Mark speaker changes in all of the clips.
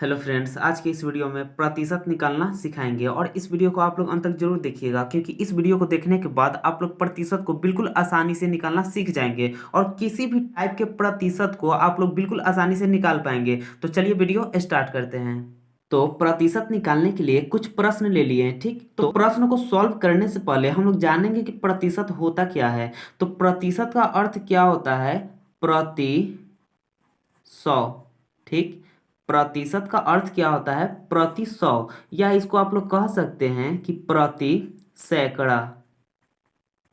Speaker 1: Hello friends, आज के इस वीडियो में प्रतिशत निकालना सिखाएंगे और इस वीडियो को आप लोग अंत तक जरूर देखिएगा, क्योंकि इस वीडियो को देखने के बाद आप लोग प्रतिशत को बिल्कुल आसानी से निकालना सीख जाएंगे और किसी भी टाइप के प्रतिशत को आप लोग बिल्कुल आसानी से निकाल पाएंगे। तो चलिए वीडियो स्टार्ट करते हैं। तो प्रतिशत निकालने के लिए कुछ प्रश्न ले लिए हैं, ठीक। तो प्रश्न को सॉल्व करने से पहले हम लोग जानेंगे कि प्रतिशत होता क्या है। तो प्रतिशत का अर्थ क्या होता है? प्रति सौ, ठीक। प्रतिशत का अर्थ क्या होता है? प्रति सौ, या इसको आप लोग कह सकते हैं कि प्रति सैकड़ा,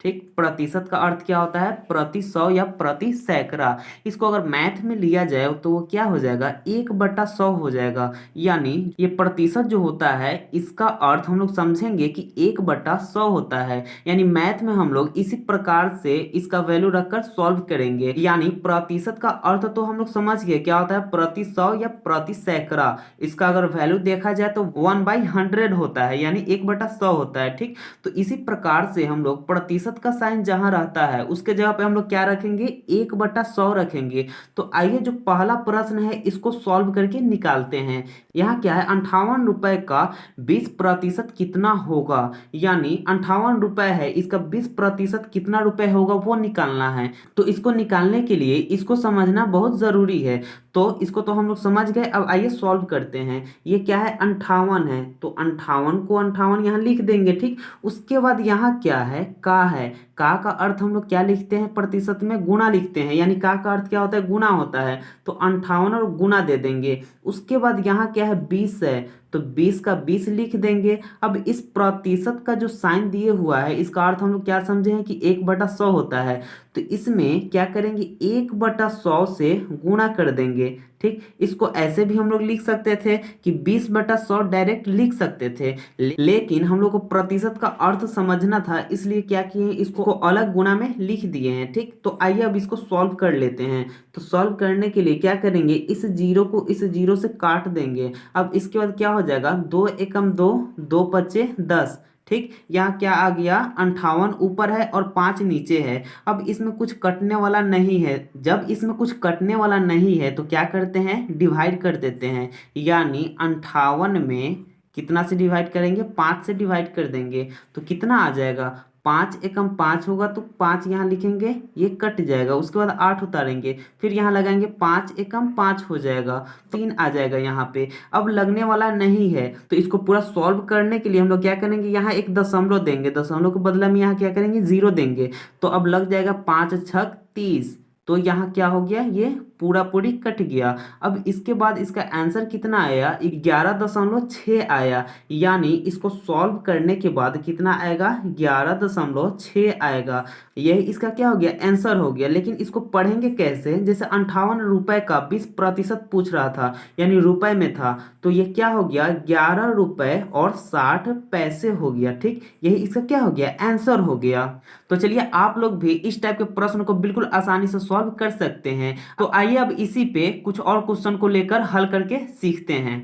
Speaker 1: ठीक। प्रतिशत का अर्थ क्या होता है? प्रति सौ या प्रति सैकड़ा। इसको अगर मैथ में लिया जाए तो वो क्या हो जाएगा? 1/100 हो जाएगा। यानी ये प्रतिशत जो होता है इसका अर्थ हम लोग समझेंगे कि 1/100 होता है। यानी मैथ में हम लोग इसी प्रकार से इसका वैल्यू रखकर सॉल्व करेंगे। यानी प्रतिशत का अर्थ तो हम लोग समझ गए क्या होता है? प्रति सौ या प्रति सैकड़ा। इसका अगर वैल्यू देखा जाए तो 1/100 होता है, यानी 1/100 होता है, ठीक। तो इसी प्रकार से हम लोग प्रतिशत का साइन जहां रहता है उसके जगह पे हम लोग क्या रखेंगे? 1/100 रखेंगे। तो आइए जो पहला प्रश्न है इसको सॉल्व करके निकालते हैं। यहाँ क्या है? 58 रुपए का 20% कितना होगा? यानी 58 रुपए है, इसका 20% कितना रुपए होगा वो निकालना है। तो इसको निकालने के लिए इसको समझना बहुत जरूरी है। तो इसको तो हम लोग समझ गए, अब आइए सॉल्व करते हैं। ये क्या है? 58 है, तो 58 को 58 यहाँ लिख देंगे, ठीक। उसके बाद यहाँ क्या है? का है। का अर्थ हम लोग क्या लिखते हैं? प्रतिशत में गुना लिखते हैं। यानी का अर्थ क्या होता है? गुना होता है। तो 58 और गुना दे देंगे। उसके बाद यहाँ क्या है? 20 है, तो 20 का 20 लिख देंगे। अब इस प्रतिशत का जो साइन दिए हुआ है इसका अर्थ हम लोग क्या समझे हैं? कि 1/100 होता है। तो इसमें क्या करेंगे? 1/100 से गुणा कर देंगे, ठीक। इसको ऐसे भी हम लोग लिख सकते थे कि 20/100 डायरेक्ट लिख सकते थे, लेकिन हम लोग को प्रतिशत का अर्थ समझना था, इसलिए क्या किए हैं? इसको अलग गुणा में लिख दिए हैं, ठीक। तो आइए अब इसको सॉल्व कर लेते हैं। तो सॉल्व करने के लिए क्या करेंगे? इस जीरो को इस जीरो से काट देंगे। अब इसके बाद क्या हो जाएगा? 2 एकम 2, 2 पचे 10, ठीक। यहाँ क्या आ गया? 58 ऊपर है और 5 नीचे है। अब इसमें कुछ कटने वाला नहीं है। जब इसमें कुछ कटने वाला नहीं है तो क्या करते हैं? डिवाइड कर देते हैं। यानी 58 में कितना से डिवाइड करेंगे? 5 से डिवाइड कर देंगे। तो कितना आ जाएगा? 5 एकम 5 होगा, तो 5 यहाँ लिखेंगे, ये कट जाएगा। उसके बाद 8 उतारेंगे, फिर यहाँ लगाएंगे 5 एकम 5 हो जाएगा, 3 आ जाएगा यहाँ पे। अब लगने वाला नहीं है तो इसको पूरा सॉल्व करने के लिए हम लोग क्या करेंगे? यहाँ एक दशमलव देंगे, दशमलव के बदले में यहाँ क्या करेंगे? 0 देंगे। तो अब लग जाएगा 5 छक 30। तो यहाँ क्या हो गया? ये पूरा पूरी कट गया। अब इसके बाद इसका आंसर कितना आया? 11.6 आया। यानी इसको सॉल्व करने के बाद कितना आएगा? 11.6 आएगा। यही इसका क्या हो गया? आंसर हो गया। लेकिन इसको पढ़ेंगे कैसे? जैसे 58 रुपए का 20% पूछ रहा था, यानी रुपए में था, तो ये क्या हो गया? 11 रुपए और 60 पैसे हो गया, ठीक। यही इसका क्या हो गया? आंसर हो गया। तो चलिए आप लोग भी इस टाइप के प्रश्न को बिल्कुल आसानी से सॉल्व कर सकते हैं। तो आइए अब इसी पे कुछ और क्वेश्चन को लेकर हल करके सीखते हैं।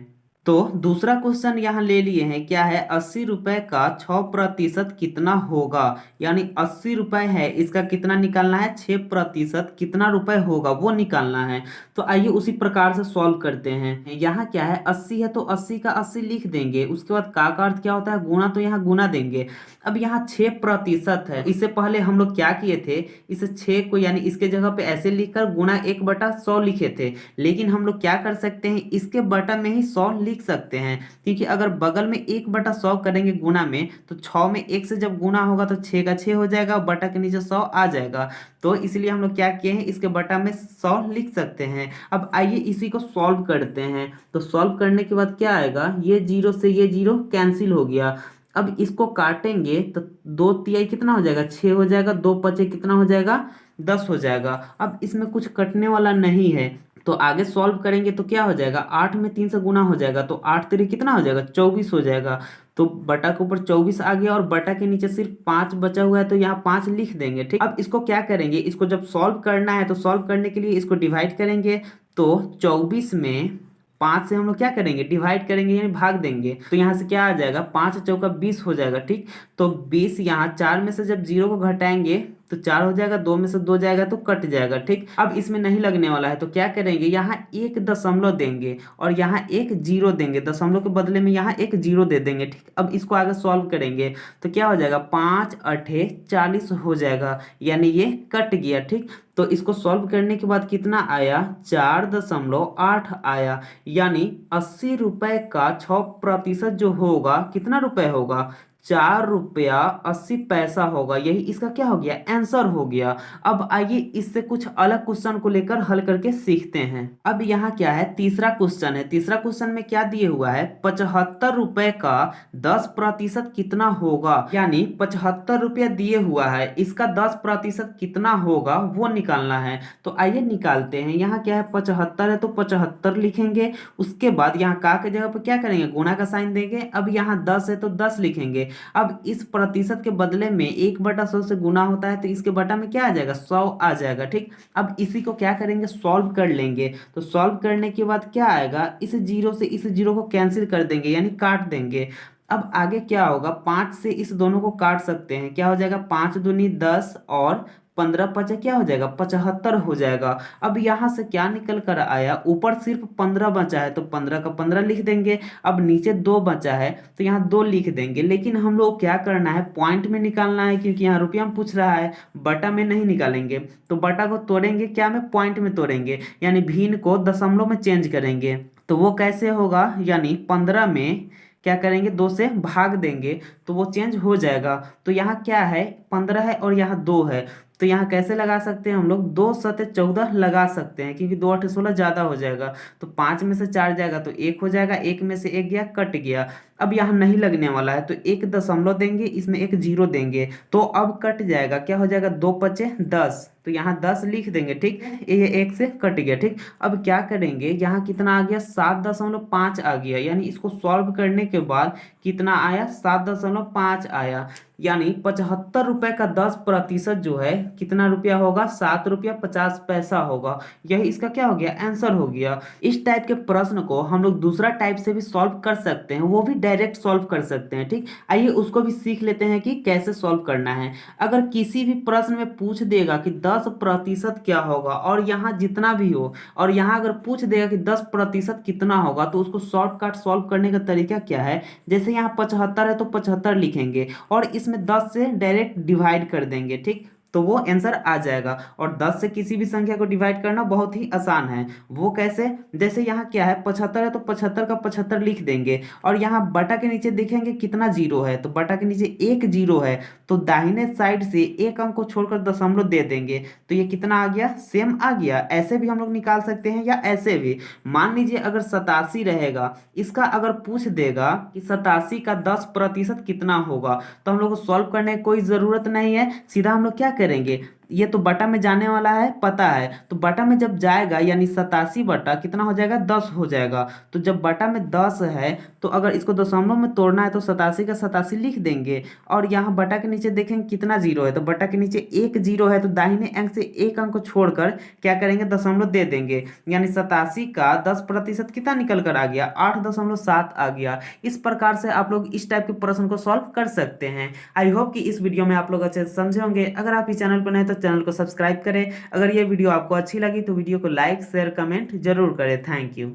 Speaker 1: तो दूसरा क्वेश्चन यहाँ ले लिए हैं। क्या है? 80 रुपए का 6% कितना होगा? यानी 80 रुपए है, इसका कितना निकालना है? 6% कितना रुपए होगा वो निकालना है। तो आइए उसी प्रकार से सॉल्व करते हैं। यहाँ क्या है? 80 है, तो 80 का 80 लिख देंगे। उसके बाद का अर्थ क्या होता है? गुना, तो यहाँ गुना देंगे। अब यहाँ 6% है, इससे पहले हम लोग क्या किए थे? इस 6 को यानी इसके जगह पे ऐसे लिखकर गुना 1/100 लिखे थे। लेकिन हम लोग क्या कर सकते हैं? इसके बटा में ही 100 लिख सकते हैं, क्योंकि अगर बगल में 1/100 करेंगे गुना में, तो 6 में 1 से जब गुना होगा तो 6 का 6 हो जाएगा, बटा के नीचे 100 आ जाएगा। तो इसलिए हम लोग क्या किए हैं? इसके बटा में 100 लिख सकते हैं। अब आइए इसी को सॉल्व करते हैं। तो सॉल्व करने के बाद क्या आएगा? ये जीरो से ये जीरो कैंसिल हो गया। अब इसको काटेंगे तो 2 तिहाई कितना हो जाएगा? 6 हो जाएगा। 2 पचे कितना हो जाएगा? 10 हो जाएगा। अब इसमें कुछ कटने वाला नहीं है, तो आगे सॉल्व करेंगे तो क्या हो जाएगा? 8 में 3 से गुना हो जाएगा, तो 8 3 कितना हो जाएगा? 24 हो जाएगा। तो बटा के ऊपर 24 आ गया और बटा के नीचे सिर्फ 5 बचा हुआ है, तो यहाँ 5 लिख देंगे, ठीक। अब इसको क्या करेंगे? इसको जब सॉल्व करना है तो सॉल्व करने के लिए इसको डिवाइड करेंगे। तो 24 में 5 से हम लोग क्या करेंगे? डिवाइड करेंगे, यानी भाग देंगे। तो यहाँ से क्या आ जाएगा? 5 चौका 20 हो जाएगा, ठीक। तो 20 यहाँ 4 में से जब 0 को घटाएंगे तो 4 हो जाएगा, 2 में से 2 जाएगा तो कट जाएगा। ठीक, अब इसमें नहीं लगने वाला है तो क्या करेंगे, यहाँ एक दशमलव देंगे और यहाँ एक जीरो देंगे, दशमलव के बदले में यहाँ एक जीरो दे देंगे। ठीक, अब इसको आगे सॉल्व करेंगे तो क्या हो जाएगा, 5 अठे 40 हो जाएगा, यानी ये कट गया। ठीक, तो इसको सॉल्व करने के बाद कितना आया, 4.8 आया, यानी 80 रुपए का 6% जो होगा कितना रुपए होगा, 4 रुपया 80 पैसा होगा। यही इसका क्या हो गया, आंसर हो गया। अब आइए इससे कुछ अलग क्वेश्चन को लेकर हल करके सीखते हैं। अब यहाँ क्या है, तीसरा क्वेश्चन है। तीसरा क्वेश्चन में क्या दिए हुआ है, 75 रुपए का 10% कितना होगा, यानी 75 रुपया दिए हुआ है, इसका 10% कितना होगा वो निकालना है। तो आइए निकालते हैं। यहाँ क्या है, 75 है तो 75 लिखेंगे, उसके बाद यहाँ का के जगह पर क्या करेंगे, गुणा का साइन देंगे। अब यहाँ 10 है तो 10 लिखेंगे। अब इस प्रतिशत के बदले में 1/100 से गुना होता है तो इसके बटा में क्या आ जाएगा, 100 आ जाएगा। ठीक, अब इसी को क्या करेंगे, सॉल्व कर लेंगे। तो सॉल्व करने के बाद क्या आएगा, इस जीरो से इस जीरो को कैंसिल कर देंगे, यानी काट देंगे। अब आगे क्या होगा, 5 से इस दोनों को काट सकते हैं, क्या हो जाएगा, 5 दूनी 10 और 15 पचे क्या हो जाएगा, 75 हो जाएगा। अब यहां से क्या निकल कर आया, ऊपर सिर्फ 15 बचा है तो 15 का 15 लिख देंगे। अब नीचे 2 बचा है तो यहाँ 2 लिख देंगे, लेकिन हम लोग क्या करना है, पॉइंट में निकालना है, क्योंकि यहाँ रुपया में पूछ रहा है, बटा में नहीं निकालेंगे। तो बटा को तोड़ेंगे क्या में, पॉइंट में तोड़ेंगे, यानी भिन्न को दशमलव में चेंज करेंगे। तो वो कैसे होगा, यानी 15 में क्या करेंगे, 2 से भाग देंगे तो वो चेंज हो जाएगा। तो यहाँ क्या है, 15 है और यहाँ 2 है, तो यहाँ कैसे लगा सकते हैं हम लोग, 2 सते 14 लगा सकते हैं, क्योंकि 2 8 16 ज्यादा हो जाएगा। तो 5 में से 4 जाएगा तो 1 हो जाएगा, 1 में से 1 गया, कट गया। अब यहाँ नहीं लगने वाला है तो एक दशमलव देंगे, इसमें एक जीरो देंगे, तो अब कट जाएगा, क्या हो जाएगा, 2 पचे 10, तो यहाँ 10 लिख देंगे। ठीक, ये 1 से कट गया। ठीक, अब क्या करेंगे, यहाँ कितना आ गया, 7.5 आ गया, यानी इसको सॉल्व करने के बाद कितना आया, 7.5 आया, यानी 75 रुपए का 10% जो है कितना रुपया होगा, 7 रुपया 50 पैसा होगा। यही इसका क्या हो गया, आंसर हो गया। इस टाइप के प्रश्न को हम लोग दूसरा टाइप से भी सॉल्व कर सकते हैं, वो भी डायरेक्ट सॉल्व कर सकते हैं। ठीक, आइए उसको भी सीख लेते हैं कि कैसे सॉल्व करना है। अगर किसी भी प्रश्न में पूछ देगा कि 10% क्या होगा, और यहाँ जितना भी हो, और यहाँ अगर पूछ देगा कि 10% कितना होगा, तो उसको शॉर्टकट सॉल्व करने का तरीका क्या है, जैसे यहाँ 75 है तो 75 लिखेंगे और इसमें 10 से डायरेक्ट डिवाइड कर देंगे। ठीक, तो वो आंसर आ जाएगा। और 10 से किसी भी संख्या को डिवाइड करना बहुत ही आसान है। वो कैसे, जैसे यहाँ क्या है, 75 है तो 75 का 75 लिख देंगे, और यहाँ बटा के नीचे देखेंगे कितना जीरो है, तो बटा के नीचे एक जीरो है, तो दाहिने साइड से एक अंक को छोड़कर दशमलव दे देंगे, तो ये कितना आ गया, सेम आ गया। ऐसे भी हम लोग निकाल सकते हैं या ऐसे भी। मान लीजिए अगर 87 रहेगा, इसका अगर पूछ देगा कि 87 का 10% कितना होगा, तो हम लोग को सॉल्व करने की कोई जरूरत नहीं है, सीधा हम लोग क्या करेंगे, ये तो बटा में जाने वाला है पता है, तो बटा में जब जाएगा यानी 87 बटा कितना हो जाएगा, 10 हो जाएगा। तो जब बटा में 10 है तो अगर इसको दशमलव में तोड़ना है तो 87 का 87 लिख देंगे, और यहाँ बटा के नीचे देखेंगे कितना जीरो है, तो बटा के नीचे एक जीरो है, तो दाहिने अंक से एक अंक को छोड़कर क्या करेंगे, दशमलव दे देंगे, यानी 87 का 10% कितना निकल कर आ गया, 8.7 आ गया। इस प्रकार से आप लोग इस टाइप के प्रश्न को सॉल्व कर सकते हैं। आई होप कि इस वीडियो में आप लोग अच्छे से समझे होंगे। अगर आप इस चैनल पर नए तो चैनल को सब्सक्राइब करें। अगर ये वीडियो आपको अच्छी लगी तो वीडियो को लाइक शेयर कमेंट जरूर करें। Thank you.